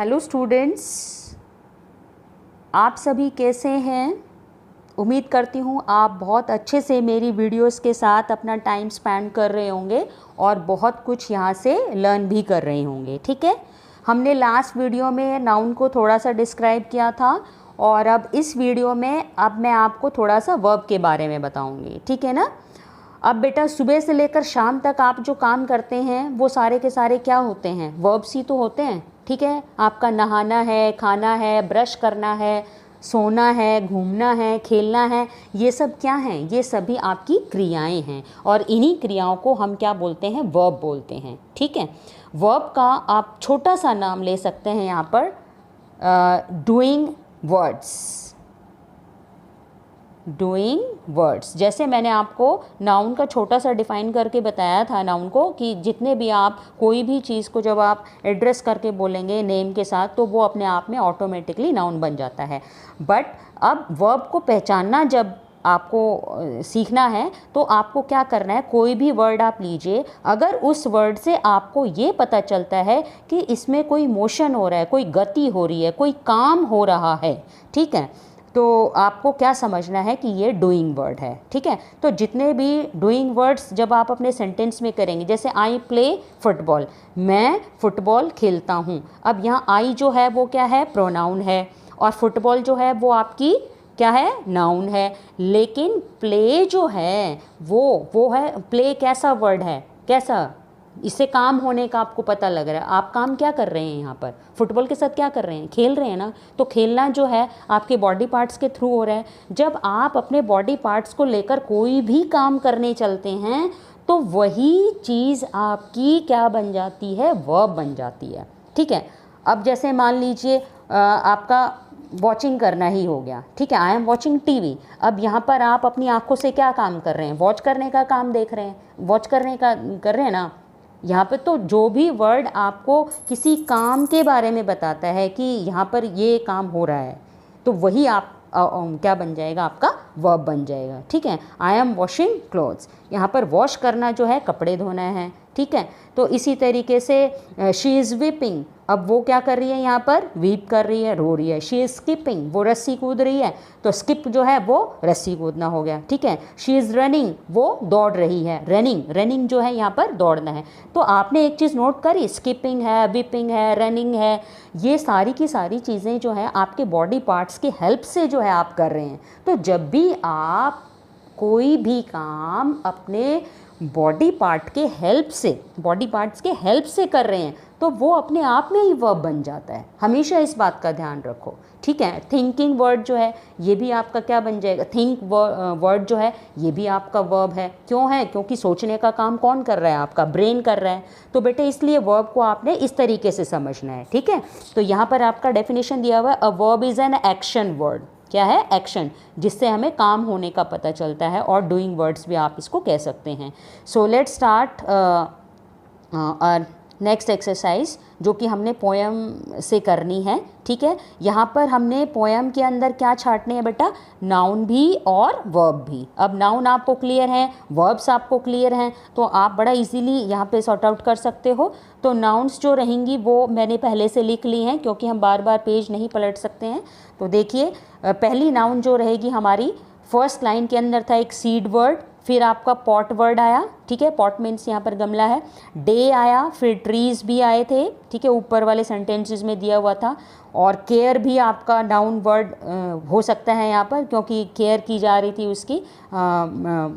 Hello students, आप सभी कैसे हैं। उम्मीद करती हूँ आप बहुत अच्छे से मेरी वीडियोस के साथ अपना टाइम स्पेंड कर रहे होंगे और बहुत कुछ यहाँ से लर्न भी कर रहे होंगे। ठीक है, हमने लास्ट वीडियो में नाउन को थोड़ा सा डिस्क्राइब किया था और अब इस वीडियो में मैं आपको थोड़ा सा वर्ब के बारे में बताऊँगी। ठीक है ना। अब बेटा सुबह से लेकर शाम तक आप जो काम करते हैं वो सारे के सारे क्या होते हैं, वर्ब्स ही तो होते हैं। ठीक है, आपका नहाना है, खाना है, ब्रश करना है, सोना है, घूमना है, खेलना है, ये सब क्या हैं, ये सभी आपकी क्रियाएं हैं और इन्हीं क्रियाओं को हम क्या बोलते हैं, वर्ब बोलते हैं। ठीक है, वर्ब का आप छोटा सा नाम ले सकते हैं यहाँ पर, डूइंग वर्ड्स। डूइंग वर्ड्स, जैसे मैंने आपको नाउन का छोटा सा डिफ़ाइन करके बताया था नाउन को, कि जितने भी आप कोई भी चीज़ को जब आप एड्रेस करके बोलेंगे नेम के साथ तो वो अपने आप में ऑटोमेटिकली नाउन बन जाता है। बट अब वर्ब को पहचानना जब आपको सीखना है तो आपको क्या करना है, कोई भी वर्ड आप लीजिए, अगर उस वर्ड से आपको ये पता चलता है कि इसमें कोई मोशन हो रहा है, कोई गति हो रही है, कोई काम हो रहा है, ठीक है, तो आपको क्या समझना है कि ये डूइंग वर्ड है। ठीक है, तो जितने भी डूइंग वर्ड्स जब आप अपने सेंटेंस में करेंगे, जैसे आई प्ले फुटबॉल, मैं फुटबॉल खेलता हूँ। अब यहाँ आई जो है वो क्या है, प्रोनाउन है, और फुटबॉल जो है वो आपकी क्या है, नाउन है। लेकिन प्ले जो है वो है, प्ले कैसा वर्ड है, कैसा, इससे काम होने का आपको पता लग रहा है। आप काम क्या कर रहे हैं यहाँ पर, फुटबॉल के साथ क्या कर रहे हैं, खेल रहे हैं ना। तो खेलना जो है आपके बॉडी पार्ट्स के थ्रू हो रहा है। जब आप अपने बॉडी पार्ट्स को लेकर कोई भी काम करने चलते हैं तो वही चीज़ आपकी क्या बन जाती है, वर्ब बन जाती है। ठीक है, अब जैसे मान लीजिए आपका वॉचिंग करना ही हो गया। ठीक है, आई एम वॉचिंग टीवी। अब यहाँ पर आप अपनी आंखों से क्या काम कर रहे हैं, वॉच करने का काम देख रहे हैं, वॉच करने का कर रहे हैं ना। यहाँ पे तो जो भी वर्ड आपको किसी काम के बारे में बताता है कि यहाँ पर ये काम हो रहा है, तो वही आप क्या बन जाएगा, आपका वर्ब बन जाएगा। ठीक है, आई एम वॉशिंग क्लोथ्स, यहाँ पर वॉश करना जो है कपड़े धोना है। ठीक है, तो इसी तरीके से शी इज़ वीपिंग, अब वो क्या कर रही है, यहाँ पर वीप कर रही है, रो रही है। शी इज़ स्किपिंग, वो रस्सी कूद रही है, तो स्किप जो है वो रस्सी कूदना हो गया। ठीक है, शी इज़ रनिंग, वो दौड़ रही है, रनिंग, रनिंग जो है यहाँ पर दौड़ना है। तो आपने एक चीज़ नोट करी, स्किपिंग है, वीपिंग है, रनिंग है, ये सारी की सारी चीज़ें जो है आपके बॉडी पार्ट्स की हेल्प से जो है आप कर रहे हैं। तो जब भी आप कोई भी काम अपने बॉडी पार्ट के हेल्प से, बॉडी पार्ट्स के हेल्प से कर रहे हैं तो वो अपने आप में ही वर्ब बन जाता है। हमेशा इस बात का ध्यान रखो। ठीक है, थिंकिंग वर्ड जो है ये भी आपका क्या बन जाएगा, थिंक वर्ड जो है ये भी आपका वर्ब है। क्यों है, क्योंकि सोचने का काम कौन कर रहा है, आपका ब्रेन कर रहा है। तो बेटे इसलिए वर्ब को आपने इस तरीके से समझना है। ठीक है, तो यहाँ पर आपका डेफिनेशन दिया हुआ है, a verb is an action word. क्या है, एक्शन, जिससे हमें काम होने का पता चलता है, और डूइंग वर्ड्स भी आप इसको कह सकते हैं। So let's start next exercise, जो कि हमने पोएम से करनी है। ठीक है, यहाँ पर हमने पोएम के अंदर क्या छांटने हैं बेटा, नाउन भी और वर्ब भी। अब नाउन आपको क्लियर है, वर्ब्स आपको क्लियर हैं, तो आप बड़ा इजीली यहाँ पे सॉर्ट आउट कर सकते हो। तो नाउन्स जो रहेंगी वो मैंने पहले से लिख ली हैं, क्योंकि हम बार बार पेज नहीं पलट सकते हैं। तो देखिए, पहली नाउन जो रहेगी हमारी, फर्स्ट लाइन के अंदर था एक सीड वर्ड, फिर आपका पॉट वर्ड आया। ठीक है, पॉट मीन्स यहाँ पर गमला है। डे आया, फिर ट्रीज़ भी आए थे। ठीक है, ऊपर वाले सेंटेंसेस में दिया हुआ था। और केयर भी आपका नाउन वर्ड हो सकता है यहाँ पर, क्योंकि केयर की जा रही थी उसकी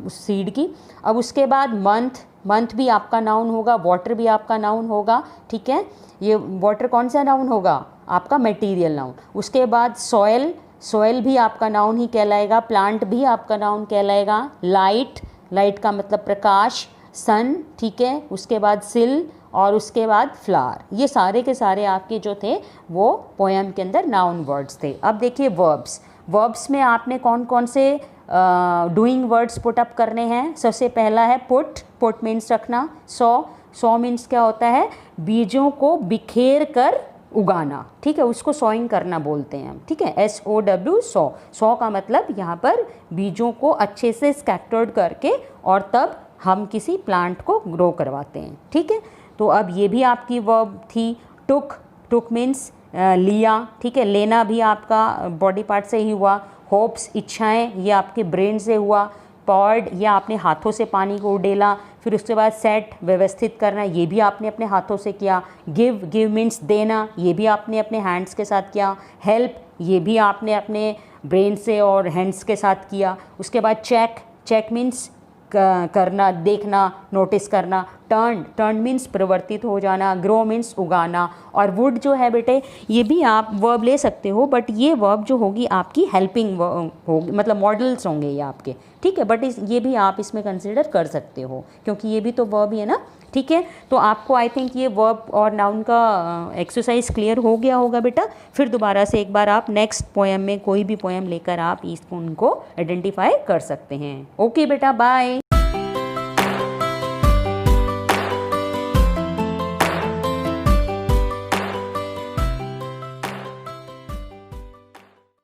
सीड की। अब उसके बाद मंथ, मंथ भी आपका नाउन होगा, वाटर भी आपका नाउन होगा। ठीक है, ये वाटर कौन सा नाउन होगा, आपका मटेरियल नाउन। उसके बाद सॉयल, सॉयल भी आपका नाउन ही कहलाएगा। प्लांट भी आपका नाउन कहलाएगा। लाइट, लाइट का मतलब प्रकाश, सन। ठीक है, उसके बाद सिल, और उसके बाद फ्लावर। ये सारे के सारे आपके जो थे वो पोएम के अंदर नाउन वर्ड्स थे। अब देखिए वर्ब्स, वर्ब्स में आपने कौन कौन से डूइंग वर्ड्स पुट अप करने हैं। सबसे पहला है पुट, पुट मीन्स रखना। सॉ मीन्स क्या होता है, बीजों को बिखेर कर उगाना। ठीक है, उसको सॉइंग करना बोलते हैं हम। ठीक है, SOW, सॉ। सॉ का मतलब यहाँ पर बीजों को अच्छे से स्कैटर्ड करके और तब हम किसी प्लांट को ग्रो करवाते हैं। ठीक है, तो अब ये भी आपकी वर्ब थी। टुक, टुक मीन्स लिया, ठीक है, लेना भी आपका बॉडी पार्ट से ही हुआ। होप्स, इच्छाएं, ये आपके ब्रेन से हुआ। पॉर्ड, या आपने हाथों से पानी को उडेला। फिर उसके बाद सेट, व्यवस्थित करना, ये भी आपने अपने हाथों से किया। गिव, गिव मीन्स देना, ये भी आपने अपने हैंड्स के साथ किया। हेल्प, ये भी आपने अपने ब्रेन से और हैंड्स के साथ किया। उसके बाद चेक, चेक मीन्स करना, देखना, नोटिस करना। टर्न, टर्न मीन्स परिवर्तित हो जाना। ग्रो मीन्स उगाना। और वुड जो है बेटे, ये भी आप वर्ब ले सकते हो, बट ये वर्ब जो होगी आपकी हेल्पिंग होगी, मतलब मॉडल्स होंगे ये आपके, ठीक है। बट ये भी आप इसमें कंसिडर कर सकते हो क्योंकि ये भी तो वर्ब ही है ना, ठीक है। तो आपको आई थिंक ये वर्ब और नाउन का एक्सरसाइज क्लियर हो गया होगा बेटा। फिर दोबारा से एक बार आप नेक्स्ट पोएम में कोई भी पोएम लेकर आप इसको उनको आइडेंटिफाई कर सकते हैं। ओके बेटा, बाय।